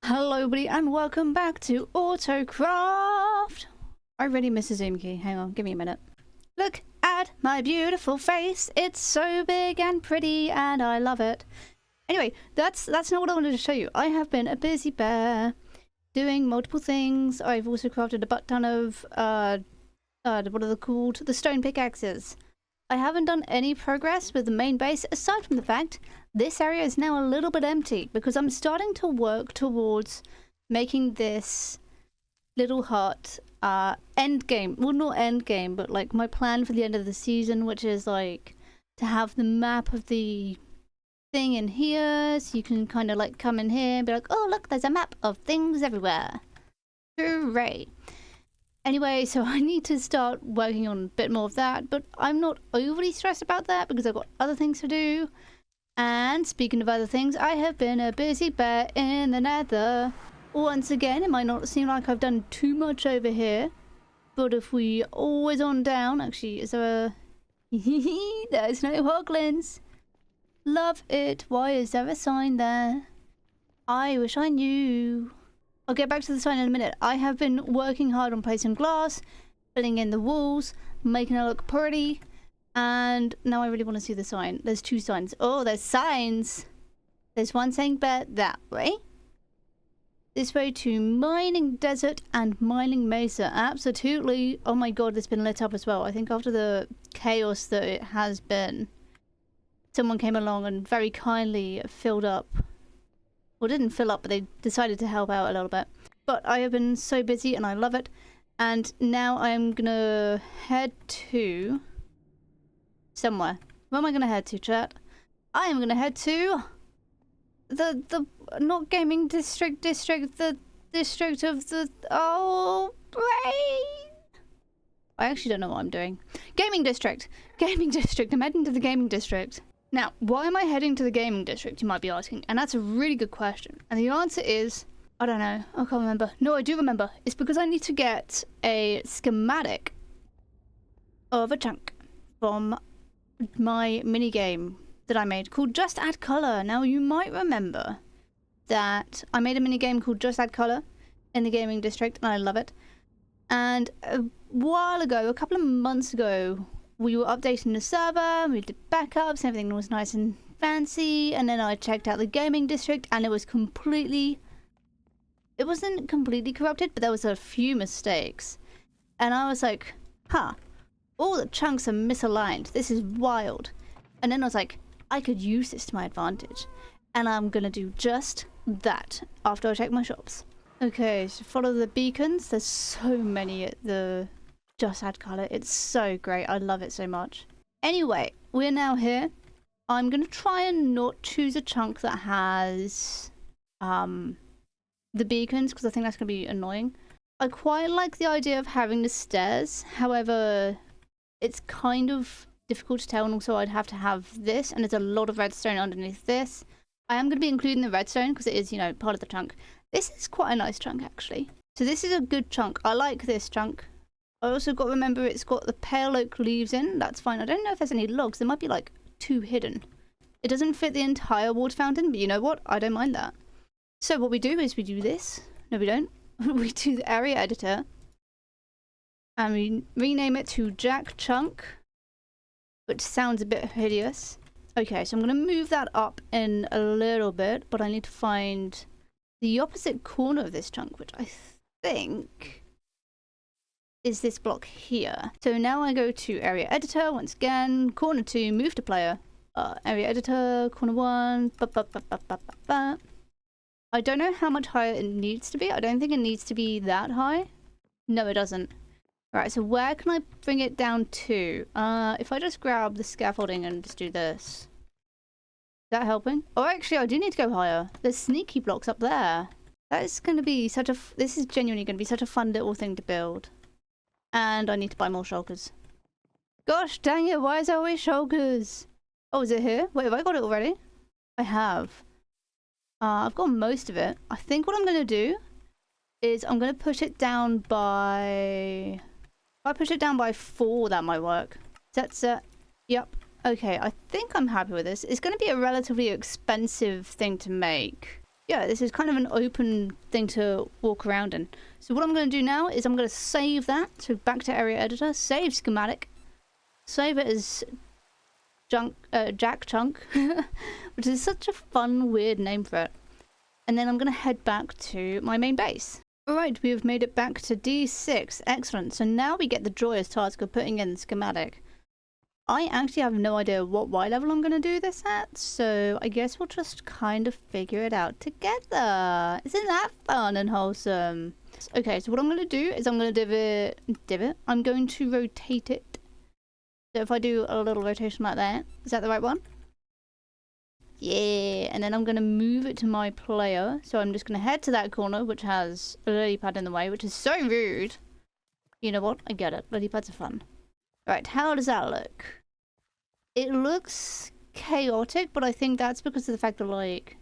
Hello everybody and welcome back to Autocraft! I really miss a zoom key. Hang on, give me a minute. Look at my beautiful face. It's so big and pretty and I love it. Anyway, that's not what I wanted to show you. I have been a busy bear doing multiple things. I've also crafted a butt ton of what are they called? The stone pickaxes. I haven't done any progress with the main base aside from the fact this area is now a little bit empty because I'm starting to work towards making this little hut end game. Well, not end game, but like my plan for the end of the season, which is like to have the map of the thing in here so you can kind of like come in here and be like, oh look, there's a map of things everywhere. Hooray. Anyway, so I need to start working on a bit more of that, but I'm not overly stressed about that because I've got other things to do. And speaking of other things, I have been a busy bear in the nether. Once again, it might not seem like I've done too much over here, but if we always on down, actually, is there a... There's no hoglins. Love it. Why is there a sign there? I wish I knew. I'll get back to the sign in a minute. I have been working hard on placing glass, filling in the walls, making it look pretty, and now I really want to see the sign. There's two signs. Oh, there's signs! There's one saying bear that way. This way to Mining Desert and Mining Mesa. Absolutely. Oh my god, it's been lit up as well. I think after the chaos that it has been, someone came along and very kindly filled up. Well, didn't fill up, but they decided to help out a little bit. But I have been so busy and I love it. And now I'm gonna head to... somewhere. Where am I gonna head to, chat? I am gonna head to... the not gaming district, the district of the... oh, brain! I actually don't know what I'm doing. Gaming district! Gaming district! I'm heading to the gaming district. Now, why am I heading to the gaming district, you might be asking? And that's a really good question. And the answer is, I don't know. I can't remember. No, I do remember. It's because I need to get a schematic of a chunk from my minigame that I made called Just Add Color. Now, you might remember that I made a minigame called Just Add Color in the gaming district, and I love it. And a while ago, a couple of months ago, we were updating the server, we did backups, everything was nice and fancy, and then I checked out the gaming district and it was completely... it wasn't completely corrupted, but there was a few mistakes. And I was like, huh, all the chunks are misaligned, this is wild. And then I was like, I could use this to my advantage. And I'm gonna do just that after I check my shops. Okay, so follow the beacons, there's so many at the... Just Add Color. It's so great. I love it so much. Anyway, we're now here. I'm going to try and not choose a chunk that has the beacons because I think that's going to be annoying. I quite like the idea of having the stairs. However, it's kind of difficult to tell, and also I'd have to have this, and there's a lot of redstone underneath this. I am going to be including the redstone because it is, you know, part of the chunk. This is quite a nice chunk, actually. So this is a good chunk. I like this chunk. I also got to remember it's got the pale oak leaves in. That's fine. I don't know if there's any logs. There might be like 2 hidden. It doesn't fit the entire water fountain, but you know what? I don't mind that. So what we do is we do this. No, we don't. We do the area editor. And we rename it to Jack Chunk, which sounds a bit hideous. Okay, so I'm going to move that up in a little bit, but I need to find the opposite corner of this chunk, which I think... is this block here. So now I go to area editor once again, corner 2, move to player, area editor, corner 1, I don't know how much higher it needs to be. I don't think it needs to be that high. No, it doesn't. Right, so where can I bring it down to? If I just grab the scaffolding and just do this. Is that helping? Oh, actually, I do need to go higher. There's sneaky blocks up there. That is going to be such a... this is genuinely going to be such a fun little thing to build. And I need to buy more shulkers. Gosh dang it, why is there always shulkers? Oh, is it here? Wait, have I got it already? I have. I've got most of it. I think what I'm going to do is I'm going to push it down by... if I push it down by 4, that might work. Set. Yep. Okay, I think I'm happy with this. It's going to be a relatively expensive thing to make. yeah, this is kind of an open thing to walk around in. So what I'm going to do now is I'm going to save that. So back to area editor, save schematic, save it as Jack Chunk, which is such a fun, weird name for it. And then I'm going to head back to my main base. Alright, we have made it back to D6. Excellent. So now we get the joyous task of putting in the schematic. I actually have no idea what Y level I'm going to do this at, so I guess we'll just kind of figure it out together. Isn't that fun and wholesome? Okay, so what I'm going to do is I'm going to divot. I'm going to rotate it. So if I do a little rotation like that, is that the right one? Yeah, and then I'm going to move it to my player. So I'm just going to head to that corner, which has a lily pad in the way, which is so rude. You know what? I get it. Lily pads are fun. Right, how does that look? It looks chaotic, but I think that's because of the fact that, like,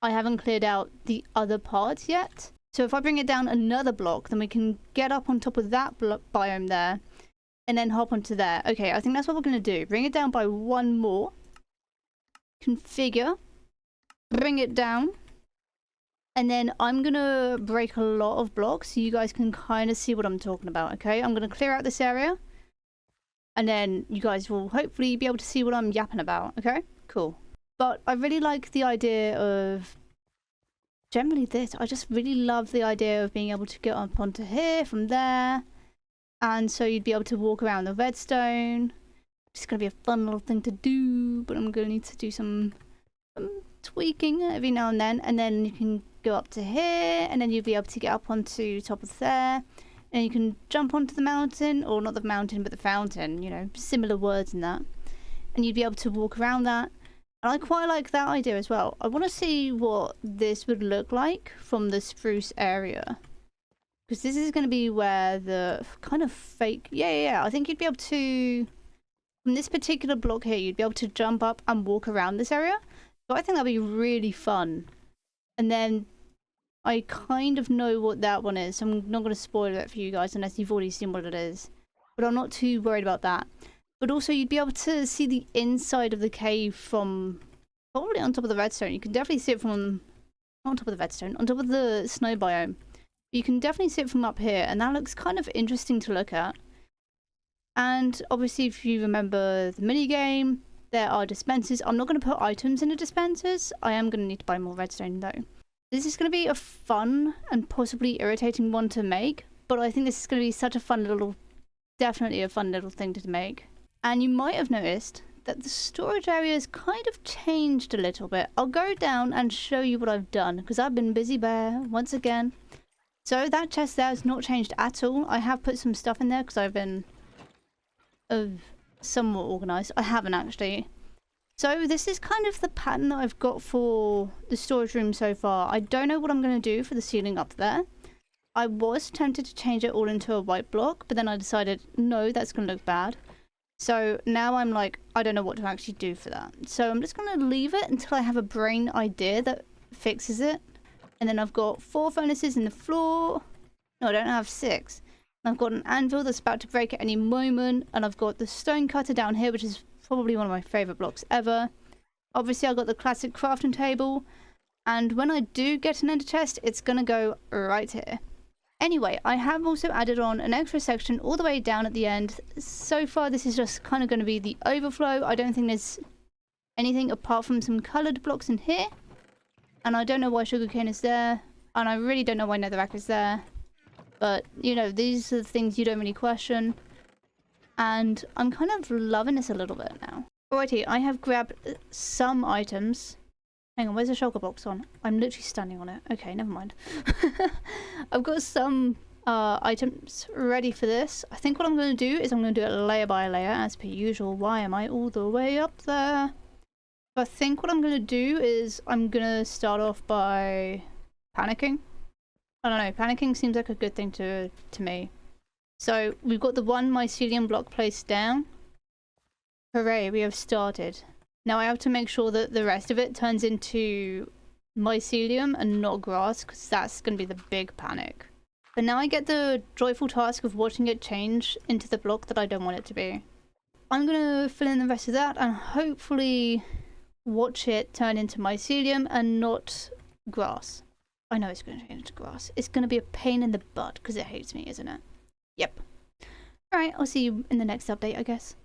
I haven't cleared out the other parts yet. So if I bring it down another block, then we can get up on top of that biome there, and then hop onto there. Okay, I think that's what we're going to do. Bring it down by one more. Configure. Bring it down. And then I'm going to break a lot of blocks so you guys can kind of see what I'm talking about, okay? I'm going to clear out this area. And then you guys will hopefully be able to see what I'm yapping about, okay? Cool. But I really like the idea of... generally this. I just really love the idea of being able to get up onto here from there. And so you'd be able to walk around the redstone. It's going to be a fun little thing to do. But I'm going to need to do some tweaking every now and then. And then you can go up to here. And then you'll be able to get up onto top of there. And you can jump onto the mountain, or not the mountain, but the fountain, you know, similar words in that. And you'd be able to walk around that. And I quite like that idea as well. I want to see what this would look like from the spruce area. Because this is going to be where the kind of fake... Yeah. I think you'd be able to... from this particular block here, you'd be able to jump up and walk around this area. So I think that'd be really fun. And then... I kind of know what that one is, so I'm not going to spoil it for you guys unless you've already seen what it is. But I'm not too worried about that. But also, you'd be able to see the inside of the cave from probably on top of the redstone. You can definitely see it from... not on top of the redstone, on top of the snow biome. You can definitely see it from up here, and that looks kind of interesting to look at. And obviously, if you remember the minigame, there are dispensers. I'm not going to put items in the dispensers. I am going to need to buy more redstone though. This is going to be a fun and possibly irritating one to make, but I think this is going to be such a fun little, definitely a fun little thing to make. And you might have noticed that the storage area has kind of changed a little bit. I'll go down and show you what I've done, because I've been busy bear once again. So that chest there has not changed at all. I have put some stuff in there because I've been somewhat organised. I haven't actually. So this is kind of the pattern that I've got for the storage room so far. I don't know what I'm going to do for the ceiling up there. I was tempted to change it all into a white block, but then I decided, no, that's going to look bad. So now I'm like, I don't know what to actually do for that. So I'm just going to leave it until I have a brain idea that fixes it. And then I've got 4 furnaces in the floor. No, I don't have 6. I've got an anvil that's about to break at any moment. And I've got the stone cutter down here, which is probably one of my favourite blocks ever. Obviously, I've got the classic crafting table. And when I do get an ender chest, it's going to go right here. Anyway, I have also added on an extra section all the way down at the end. So far, this is just kind of going to be the overflow. I don't think there's anything apart from some coloured blocks in here. And I don't know why sugarcane is there. And I really don't know why netherrack is there. But, you know, these are the things you don't really question. And I'm kind of loving this a little bit now. Alrighty, I have grabbed some items. Hang on, where's the shulker box on? I'm literally standing on it. Okay, never mind. I've got some items ready for this. I think what I'm going to do is I'm going to do it layer by layer as per usual. Why am I all the way up there? I think what I'm going to do is I'm going to start off by panicking. I don't know, panicking seems like a good thing to me. So we've got the 1 mycelium block placed down. Hooray, we have started. Now I have to make sure that the rest of it turns into mycelium and not grass, because that's going to be the big panic. But now I get the joyful task of watching it change into the block that I don't want it to be. I'm going to fill in the rest of that and hopefully watch it turn into mycelium and not grass. I know it's going to change to grass. It's going to be a pain in the butt because it hates me, isn't it? Yep. Alright, I'll see you in the next update, I guess.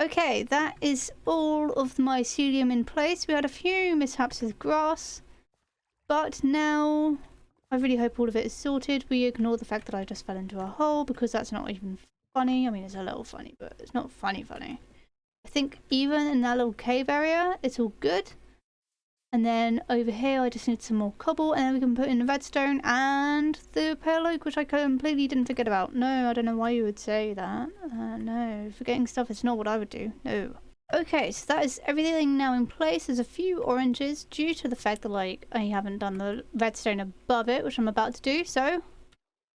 Okay, that is all of the mycelium in place. We had a few mishaps with grass, but now I really hope all of it is sorted. We ignore the fact that I just fell into a hole because that's not even funny. I mean, it's a little funny, but it's not funny. I think even in that little cave area, it's all good. And then over here, I just need some more cobble, and then we can put in the redstone and the pale oak, which I completely didn't forget about. No, I don't know why you would say that. No, forgetting stuff is not what I would do. No. Okay, so that is everything now in place. There's a few oranges due to the fact that, like, I haven't done the redstone above it, which I'm about to do. So,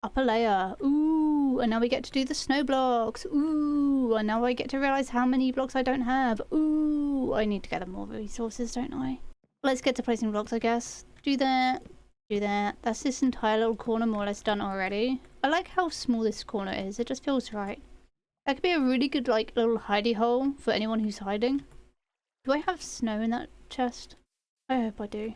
upper layer. Ooh, and now we get to do the snow blocks. Ooh, and now I get to realize how many blocks I don't have. Ooh, I need to gather more resources, don't I? Let's get to placing blocks, I guess. Do that. Do that. That's this entire little corner more or less done already. I like how small this corner is. It just feels right. That could be a really good, like, little hidey hole for anyone who's hiding. Do I have snow in that chest? I hope I do.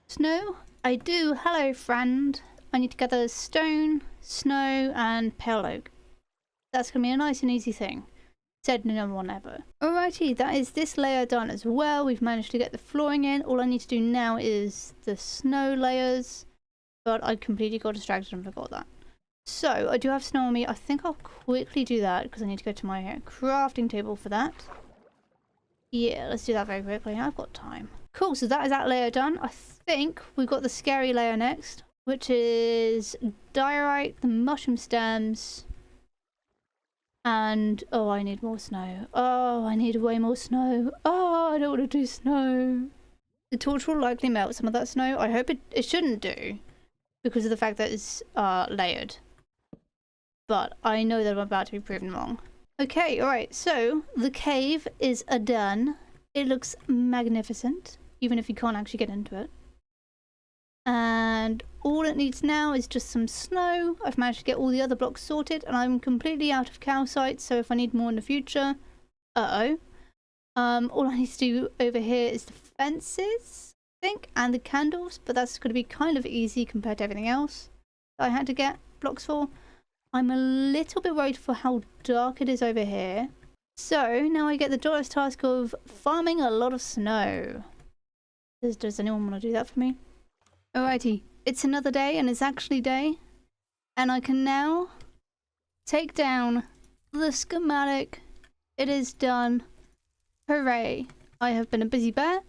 Snow? I do. Hello, friend. I need to gather stone, snow, and pale oak. That's going to be a nice and easy thing. Said no one ever. Alrighty, that is this layer done as well. We've managed to get the flooring in. All I need to do now is the snow layers, but I completely got distracted and forgot that. So I do have snow on me. I think I'll quickly do that because I need to go to my crafting table for that. Yeah, let's do that very quickly. I've got time. Cool, so that is that layer done. I think we've got the scary layer next, which is diorite, the mushroom stems, and oh, I need more snow. Oh, I need way more snow. Oh, I don't want to do snow. The torch will likely melt some of that snow. I hope it shouldn't do because of the fact that it's layered. But I know that I'm about to be proven wrong. Okay, alright, so the cave is done. It looks magnificent, even if you can't actually get into it. And all it needs now is just some snow. I've managed to get all the other blocks sorted, and I'm completely out of calcite, so if I need more in the future, all I need to do over here is the fences, I think, and the candles, but that's going to be kind of easy compared to everything else that I had to get blocks for. I'm a little bit worried for how dark it is over here. So now I get the joyous task of farming a lot of snow. Does anyone want to do that for me? Alrighty, it's another day, and it's actually day. And I can now take down the schematic. It is done. Hooray. I have been a busy bear.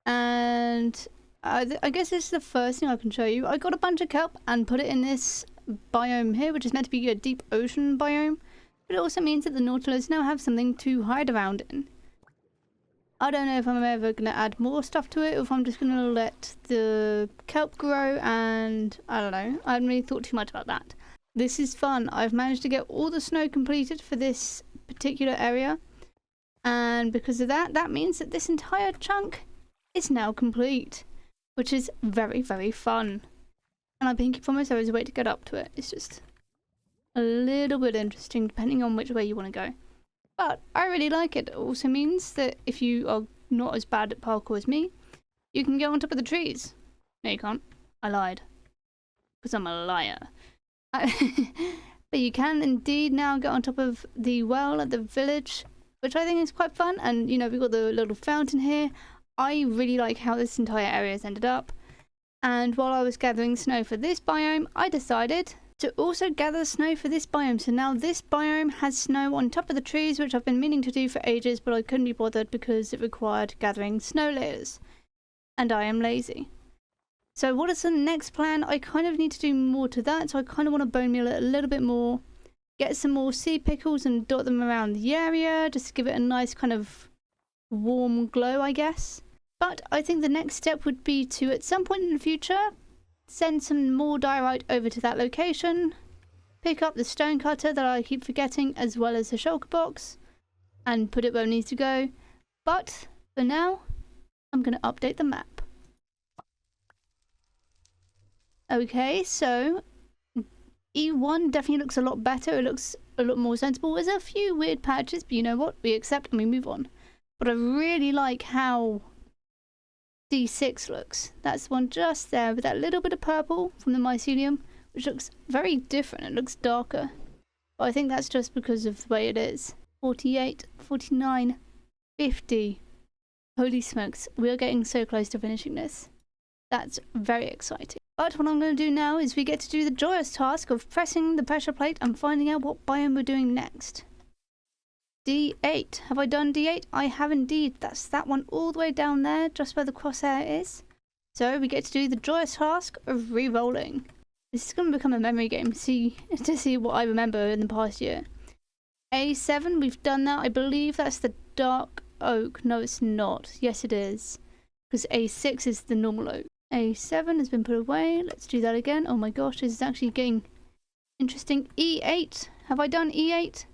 And I guess this is the first thing I can show you. I got a bunch of kelp and put it in this biome here, which is meant to be a deep ocean biome. But it also means that the Nautilus now have something to hide around in. I don't know if I'm ever going to add more stuff to it, or if I'm just going to let the kelp grow, and I don't know. I haven't really thought too much about that. This is fun. I've managed to get all the snow completed for this particular area. And because of that, that means that this entire chunk is now complete, which is very, very fun. And I pinky promise there is a way to get up to it. It's just a little bit interesting depending on which way you want to go. But I really like it. It also means that if you are not as bad at parkour as me, you can get on top of the trees. No, you can't. I lied. Because I'm a liar. But you can indeed now get on top of the well at the village, which I think is quite fun. And, you know, we've got the little fountain here. I really like how this entire area has ended up. And while I was gathering snow for this biome, I decided to also gather snow for this biome. So now this biome has snow on top of the trees, which I've been meaning to do for ages, but I couldn't be bothered because it required gathering snow layers. And I am lazy. So what is the next plan? I kind of need to do more to that. So I kind of want to bone meal it a little bit more. Get some more sea pickles and dot them around the area, just to give it a nice kind of warm glow, I guess. But I think the next step would be to, at some point in the future, send some more diorite over to that location, pick up the stone cutter that I keep forgetting, as well as the shulker box, and put it where it needs to go. But for now, I'm going to update the map. Okay, so E1 definitely looks a lot better. It looks a lot more sensible. There's a few weird patches, but you know what? We accept and we move on. But I really like how D6 looks. That's the one just there with that little bit of purple from the mycelium, which looks very different. It looks darker. But I think that's just because of the way it is. 48, 49, 50. Holy smokes, we are getting so close to finishing this. That's very exciting. But what I'm going to do now is we get to do the joyous task of pressing the pressure plate and finding out what biome we're doing next. D8. Have I done D8? I have indeed. That's that one all the way down there, just where the crosshair is. So we get to do the joyous task of re-rolling. This is going to become a memory game to see what I remember in the past year. A7, we've done that. I believe that's the dark oak. No, it's not. Yes, it is. Because A6 is the normal oak. A7 has been put away. Let's do that again. Oh my gosh, this is actually getting interesting. E8. Have I done E8?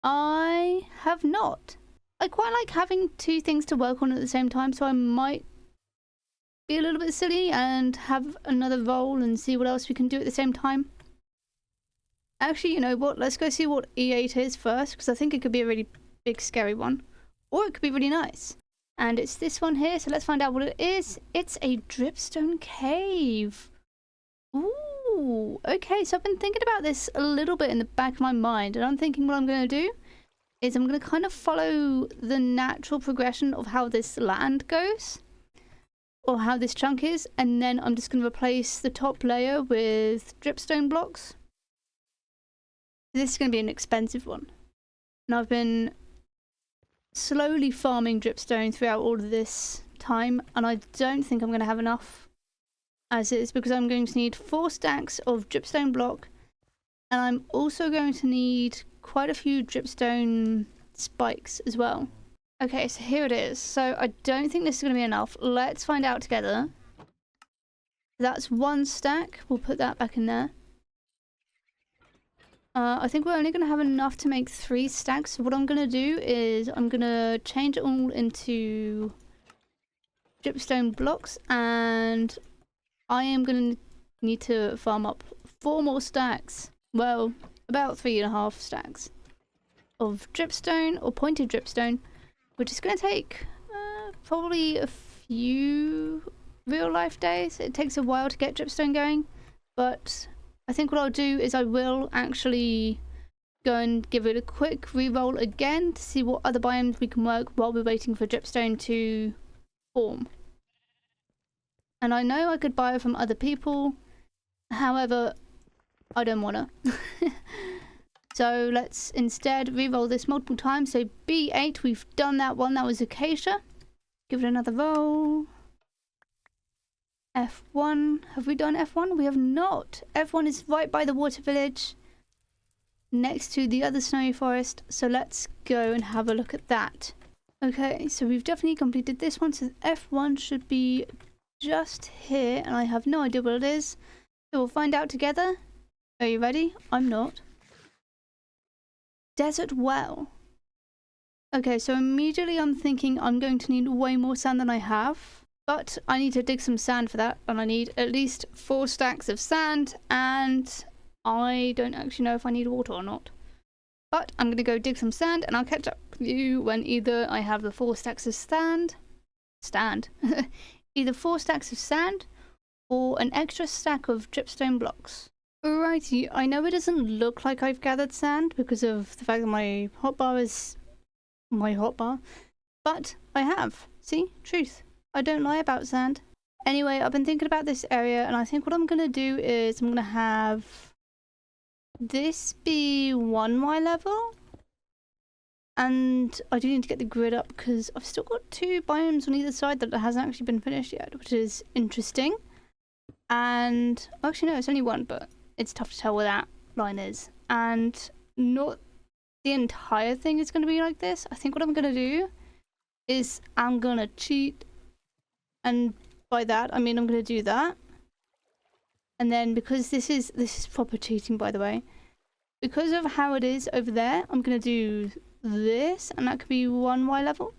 I have not. I quite like having two things to work on at the same time, so I might be a little bit silly and have another roll and see what else we can do at the same time. Actually, you know what? Let's go see what E8 is first, because I think it could be a really big, scary one. Or it could be really nice. And it's this one here, so let's find out what it is. It's a dripstone cave. Ooh, okay, so I've been thinking about this a little bit in the back of my mind, and I'm thinking what I'm going to do is I'm going to kind of follow the natural progression of how this land goes, or how this chunk is, and then I'm just going to replace the top layer with dripstone blocks. This is going to be an expensive one, and I've been slowly farming dripstone throughout all of this time, and I don't think I'm going to have enough as is, because I'm going to need 4 stacks of dripstone block, and I'm also going to need quite a few dripstone spikes as well. Okay, so here it is. So I don't think this is going to be enough. Let's find out together. That's 1 stack. We'll put that back in there. I think we're only going to have enough to make 3 stacks. So what I'm going to do is I'm going to change it all into dripstone blocks, and I am going to need to farm up 4 more stacks. Well, about 3.5 stacks of dripstone, or pointed dripstone, which is going to take probably a few real life days. It takes a while to get dripstone going, but I think what I'll do is I will actually go and give it a quick re-roll again to see what other biomes we can work while we're waiting for dripstone to form. And I know I could buy it from other people, however, I don't wanna. So let's instead re-roll this multiple times. So B8, we've done that one, that was acacia. Give it another roll. F1, have we done F1? We have not. F1 is right by the water village, next to the other snowy forest. So let's go and have a look at that. Okay, so we've definitely completed this one. So F1 should be just here, and I have no idea what it is. So we'll find out together. Are you ready? I'm not. Desert well. Okay, so immediately I'm thinking I'm going to need way more sand than I have. But I need to dig some sand for that, and I need at least 4 stacks of sand, and I don't actually know if I need water or not. But I'm going to go dig some sand, and I'll catch up with you when either I have the 4 stacks of either 4 stacks of sand, or an extra stack of dripstone blocks. Alrighty, I know it doesn't look like I've gathered sand because of the fact that my hotbar is my hotbar, but I have. See? Truth. I don't lie about sand. Anyway, I've been thinking about this area, and I think what I'm going to do is I'm going to have this be 1Y level. And I do need to get the grid up because I've still got 2 biomes on either side that hasn't actually been finished yet, which is interesting. And actually no, it's only 1, but it's tough to tell where that line is. And not the entire thing is going to be like this. I think what I'm going to do is I'm going to cheat. And by that, I mean I'm going to do that. And then because this is proper cheating, by the way. Because of how it is over there, I'm going to do this, and that could be 1Y level.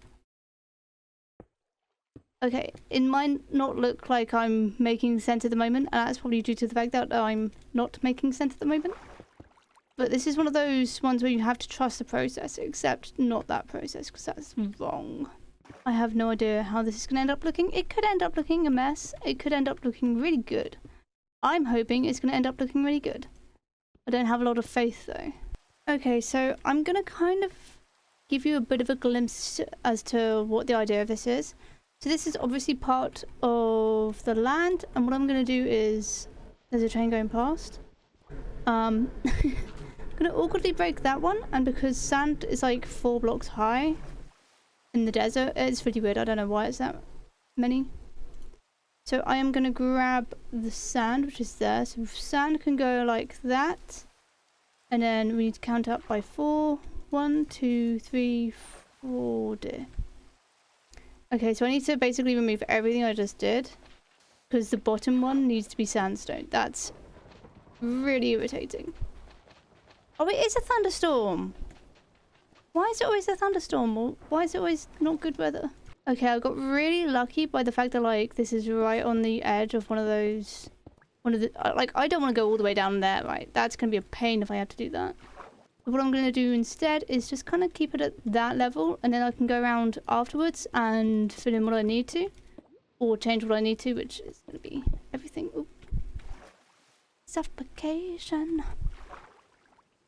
Okay, it might not look like I'm making sense at the moment, and that's probably due to the fact that I'm not making sense at the moment. But this is one of those ones where you have to trust the process, except not that process, because that's wrong. I have no idea how this is going to end up looking. It could end up looking a mess. It could end up looking really good. I'm hoping it's going to end up looking really good. I don't have a lot of faith though. Okay, so I'm going to kind of give you a bit of a glimpse as to what the idea of this is. So this is obviously part of the land, and what I'm going to do is... There's a train going past. I'm going to awkwardly break that one, and because sand is like 4 blocks high in the desert, it's really weird. I don't know why it's that many. So I am going to grab the sand, which is there. So sand can go like that. And then we need to count up by 4. 1, 2, 3, 4, dear. Okay, so I need to basically remove everything I just did, because the bottom one needs to be sandstone. That's really irritating. Oh, it is a thunderstorm. Why is it always a thunderstorm? Or why is it always not good weather? Okay, I got really lucky by the fact that, like, this is right on the edge of one of the... Like, I don't want to go all the way down there, right? That's going to be a pain if I have to do that. But what I'm going to do instead is just kind of keep it at that level, and then I can go around afterwards and fill in what I need to. Or change what I need to, which is going to be everything. Ooh. Suffocation.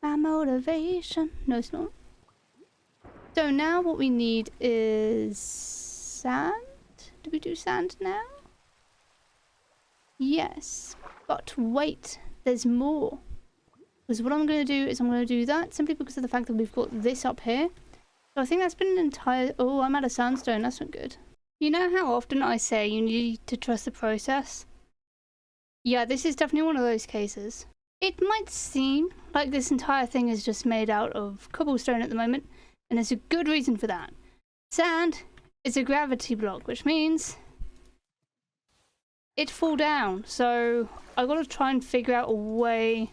My motivation. No, it's not. So now what we need is sand. Do we do sand now? Yes. But wait, there's more. Because what I'm going to do is I'm going to do that simply because of the fact that we've got this up here. So I think that's been an entire... Oh, I'm out of sandstone. That's not good. You know how often I say you need to trust the process? Yeah, this is definitely one of those cases. It might seem like this entire thing is just made out of cobblestone at the moment, and there's a good reason for that. Sand is a gravity block, which means it fall down. So I've got to try and figure out a way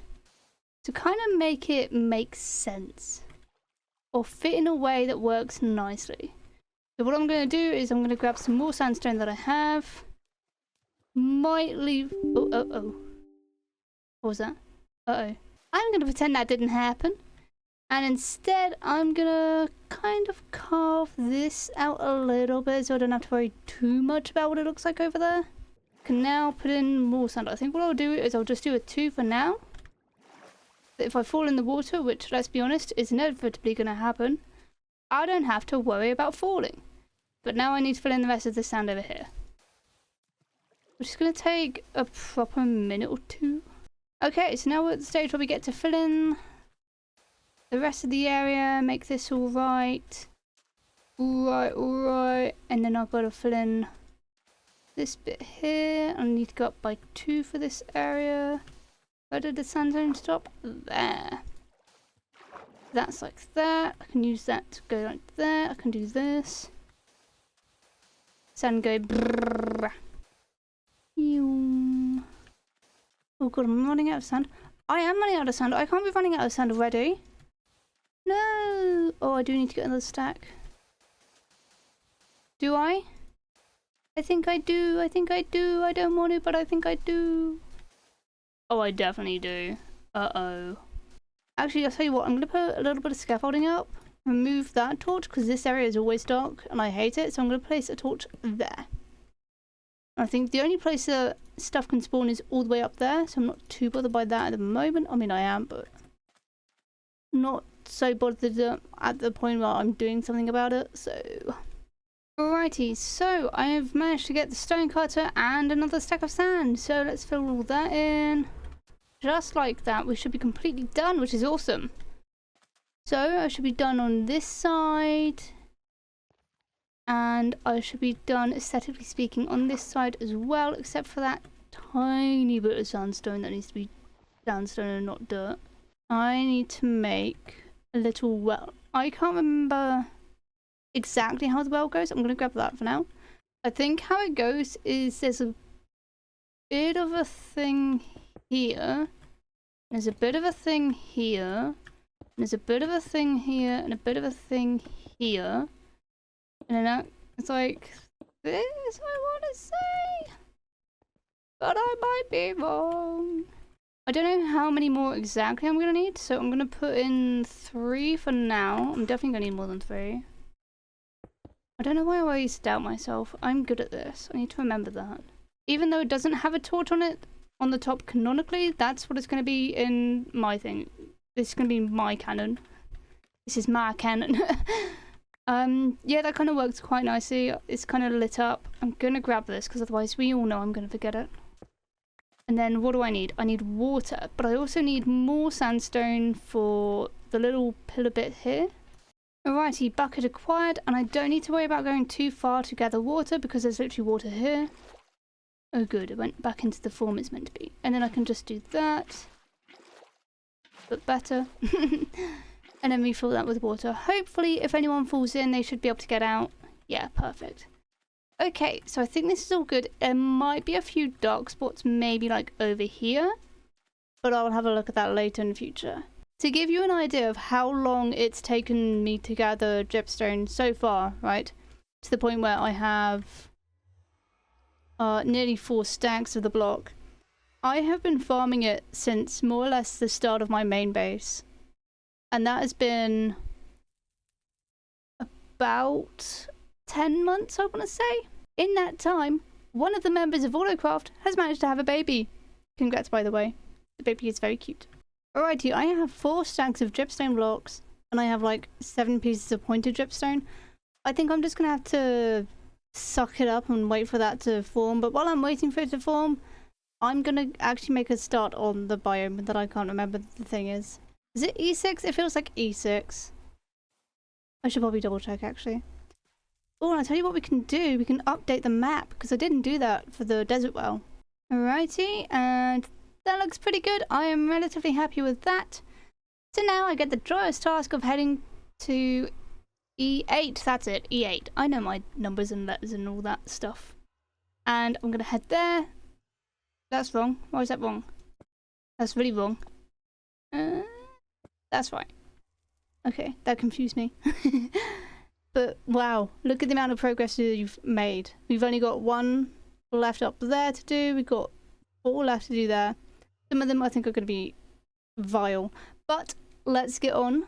to kind of make it make sense, or fit in a way that works nicely. So what I'm going to do is I'm going to grab some more sandstone that I have. Might leave... Oh. What was that? Uh-oh. I'm going to pretend that didn't happen. And instead, I'm going to kind of carve this out a little bit so I don't have to worry too much about what it looks like over there. I can now put in more sand. I think what I'll do is I'll just do a 2 for now. If I fall in the water, which, let's be honest, is inevitably going to happen, I don't have to worry about falling. But now I need to fill in the rest of the sand over here, which is going to take a proper minute or 2. Okay, so now we're at the stage where we get to fill in the rest of the area, make this all right. Alright. And then I've got to fill in this bit here. I need to go up by 2 for this area. Where did the sandstone stop? There. That's like that. I can use that to go like there. I can do this. Sand go brrrr. Oh god, I'm running out of sand. I am running out of sand. I can't be running out of sand already. No. Oh, I do need to get another stack. Do I? I think I do. I don't want to, but I think I do. Oh, I definitely do. Uh-oh. Actually, I'll tell you what, I'm going to put a little bit of scaffolding up, remove that torch, because this area is always dark, and I hate it, so I'm going to place a torch there. I think the only place that stuff can spawn is all the way up there, so I'm not too bothered by that at the moment. I mean, I am, but not so bothered at the point where I'm doing something about it, so... Alrighty, so I've managed to get the stone cutter and another stack of sand, so let's fill all that in. Just like that, we should be completely done, which is awesome. So I should be done on this side, and I should be done, aesthetically speaking, on this side as well, except for that tiny bit of sandstone that needs to be sandstone and not dirt. I need to make a little well. I can't remember exactly how the well goes. I'm going to grab that for now. I think how it goes is there's a bit of a thing here, there's a bit of a thing here, there's a bit of a thing here, and a bit of a thing here, and then it's like this, I want to say, but I might be wrong. I don't know how many more exactly I'm going to need, so I'm going to put in 3 for now. I'm definitely going to need more than 3. I don't know why I always doubt myself. I'm good at this. I need to remember that. Even though it doesn't have a torch on it, on the top canonically, that's what it's going to be in my thing. This is going to be my cannon. This is my cannon. Yeah, that kind of works quite nicely. It's kind of lit up. I'm going to grab this because otherwise we all know I'm going to forget it. And then what do I need? I need water, but I also need more sandstone for the little pillar bit here. Alrighty, bucket acquired, and I don't need to worry about going too far to gather water because there's literally water here. Oh good, it went back into the form it's meant to be. And then I can just do that, but better. And then refill that with water. Hopefully, if anyone falls in, they should be able to get out. Yeah, perfect. Okay, so I think this is all good. There might be a few dark spots, maybe like over here, but I'll have a look at that later in the future. To give you an idea of how long it's taken me to gather dripstone so far, right, to the point where I have nearly 4 stacks of the block, I have been farming it since more or less the start of my main base. And that has been about 10 months, I want to say. In that time, one of the members of Autocraft has managed to have a baby. Congrats, by the way. The baby is very cute. Alrighty, I have 4 stacks of dripstone blocks, and I have like 7 pieces of pointed dripstone. I think I'm just going to have to suck it up and wait for that to form. But while I'm waiting for it to form, I'm going to actually make a start on the biome that I can't remember the thing is. Is it E6? It feels like E6. I should probably double check actually. Oh, and I'll tell you what we can do. We can update the map because I didn't do that for the desert well. Alrighty, and that looks pretty good. I am relatively happy with that. So now I get the joyous task of heading to E8. That's it, E8. I know my numbers and letters and all that stuff. And I'm going to head there. That's wrong. Why is that wrong? That's really wrong. That's right. Okay, that confused me. But wow, look at the amount of progress you've made. We've only got 1 left up there to do. We've got 4 left to do there. Some of them I think are going to be vile. But let's get on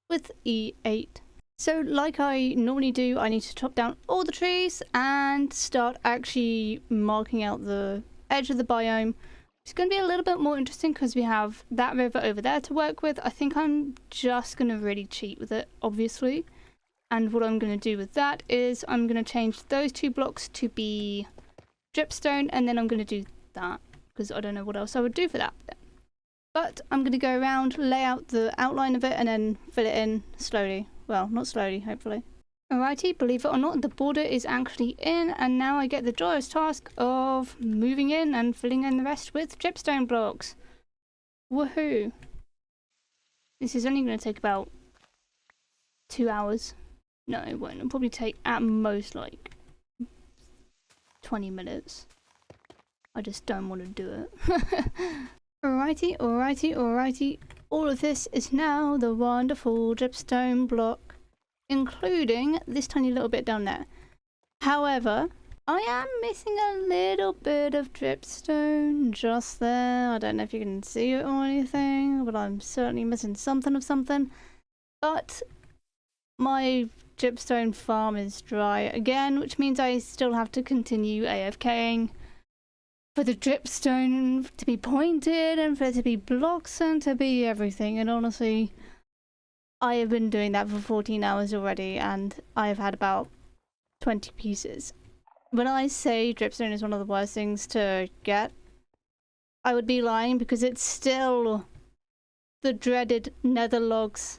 with E8. So like I normally do, I need to chop down all the trees and start actually marking out the edge of the biome. It's going to be a little bit more interesting because we have that river over there to work with. I think I'm just going to really cheat with it, obviously. And what I'm going to do with that is I'm going to change those 2 blocks to be dripstone, and then I'm going to do that because I don't know what else I would do for that. But I'm going to go around, lay out the outline of it, and then fill it in slowly. Well, not slowly, hopefully. Alrighty, believe it or not, the border is actually in, and now I get the joyous task of moving in and filling in the rest with dripstone blocks. Woohoo! This is only going to take about 2 hours. No, it won't. It'll probably take at most like 20 minutes. I just don't want to do it. Alrighty, alrighty, alrighty. All of this is now the wonderful dripstone block, including this tiny little bit down there. However, I am missing a little bit of dripstone just there. I don't know if you can see it or anything, but I'm certainly missing something of something. But my dripstone farm is dry again, which means I still have to continue AFKing for the dripstone to be pointed and for it to be blocks and to be everything. And honestly, I have been doing that for 14 hours already, and I have had about 20 pieces. When I say dripstone is one of the worst things to get, I would be lying, because it's still the dreaded nether logs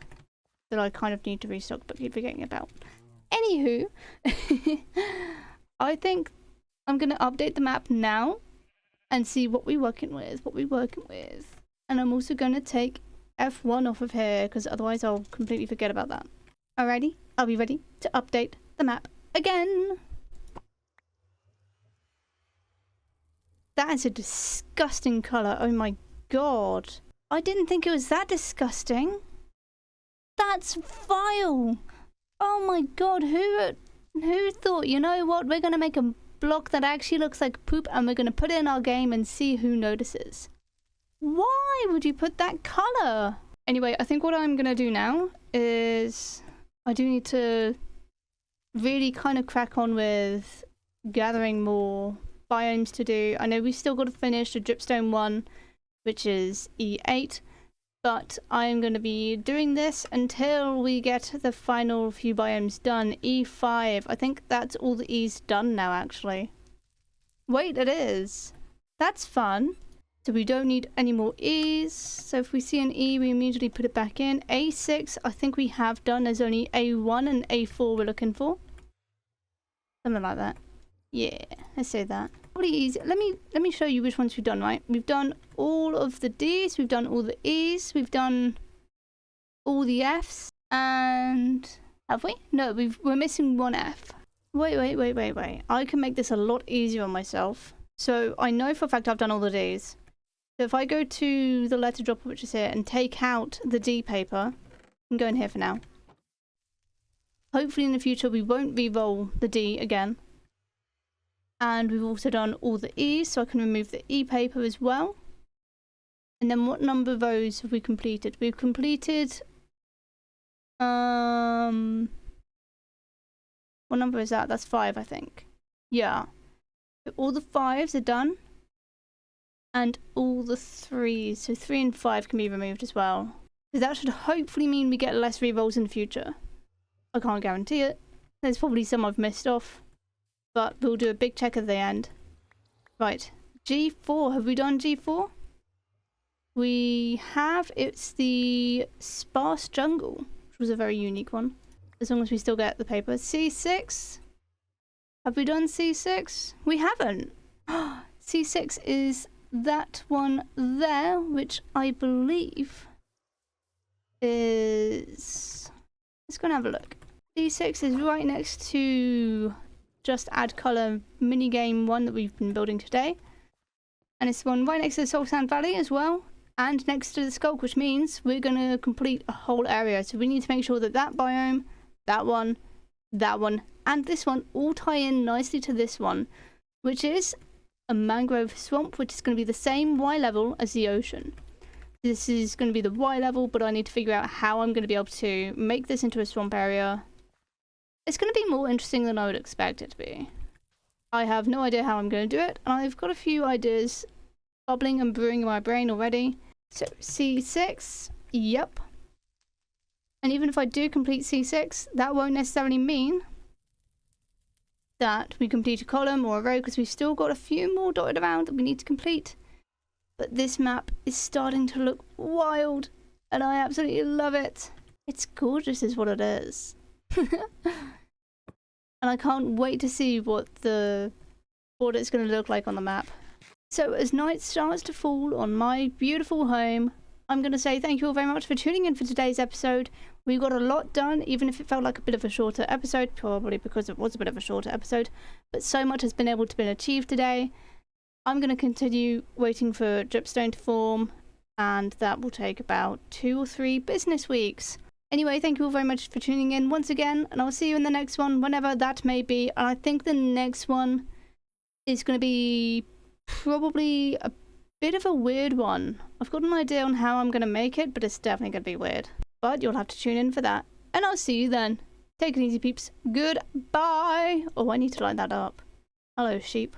that I kind of need to restock but keep forgetting about. Anywho, I think I'm going to update the map now and see what we're working with, And I'm also going to take F1 off of here, because otherwise I'll completely forget about that. Alrighty, I'll be ready to update the map again. That is a disgusting colour. Oh my god. I didn't think it was that disgusting. That's vile. Oh my god, who thought, you know what, we're going to make a block that actually looks like poop and we're going to put it in our game and see who notices. Why would you put that colour? Anyway, I think what I'm going to do now is I do need to really kind of crack on with gathering more biomes to do. I know we've still got to finish the dripstone one, which is E8, but I'm going to be doing this until we get the final few biomes done. E5, I think that's all the E's done now, actually. Wait, it is. That's fun. So we don't need any more E's. So if we see an E, we immediately put it back in. A6, I think we have done. There's only A1 and A4 we're looking for. Something like that. Yeah, let's say that. Pretty easy. Let me show you which ones we've done, right? We've done all of the D's, we've done all the E's, we've done all the F's, and have we? No, we're missing one F. Wait. I can make this a lot easier on myself. So I know for a fact I've done all the D's. So if I go to the letter dropper, which is here, and take out the D paper, I'm going here for now. Hopefully in the future we won't re-roll the D again. And we've also done all the E's, so I can remove the E paper as well. And then what number of rows have we completed? We've completed... what number is that? That's 5, I think. Yeah. So all the 5s are done. And all the 3s. So 3 and 5 can be removed as well. So that should hopefully mean we get less rerolls in the future. I can't guarantee it. There's probably some I've missed off. But we'll do a big check at the end. Right. G4. Have we done G4? We have. It's the sparse jungle, which was a very unique one. As long as we still get the paper. C6. Have we done C6? We haven't. C6 is that one there, which I believe is... Let's go and have a look. C6 is right next to... Just add color minigame one that we've been building today, and it's one right next to the Soul Sand Valley as well, and next to the Skulk, which means we're going to complete a whole area. So we need to make sure that that biome, that one, and this one all tie in nicely to this one, which is a mangrove swamp, which is going to be the same Y level as the ocean. This is going to be the Y level, but I need to figure out how I'm going to be able to make this into a swamp area. It's going to be more interesting than I would expect it to be. I have no idea how I'm going to do it, and I've got a few ideas bubbling and brewing in my brain already. So C6, yep. And even if I do complete C6, that won't necessarily mean that we complete a column or a row, because we've still got a few more dotted around that we need to complete. But this map is starting to look wild, and I absolutely love it. It's gorgeous is what it is. And I can't wait to see what it's going to look like on the map. So as night starts to fall on my beautiful home, I'm going to say thank you all very much for tuning in for today's episode. We got a lot done, even if it felt like a bit of a shorter episode, probably because it was a bit of a shorter episode, but so much has been able to be achieved today. I'm going to continue waiting for dripstone to form, and that will take about 2 or 3 business weeks. Anyway, thank you all very much for tuning in once again, and I'll see you in the next one, whenever that may be. And I think the next one is going to be probably a bit of a weird one. I've got an idea on how I'm going to make it, but it's definitely going to be weird. But you'll have to tune in for that. And I'll see you then. Take it easy, peeps. Goodbye. Oh, I need to line that up. Hello, sheep.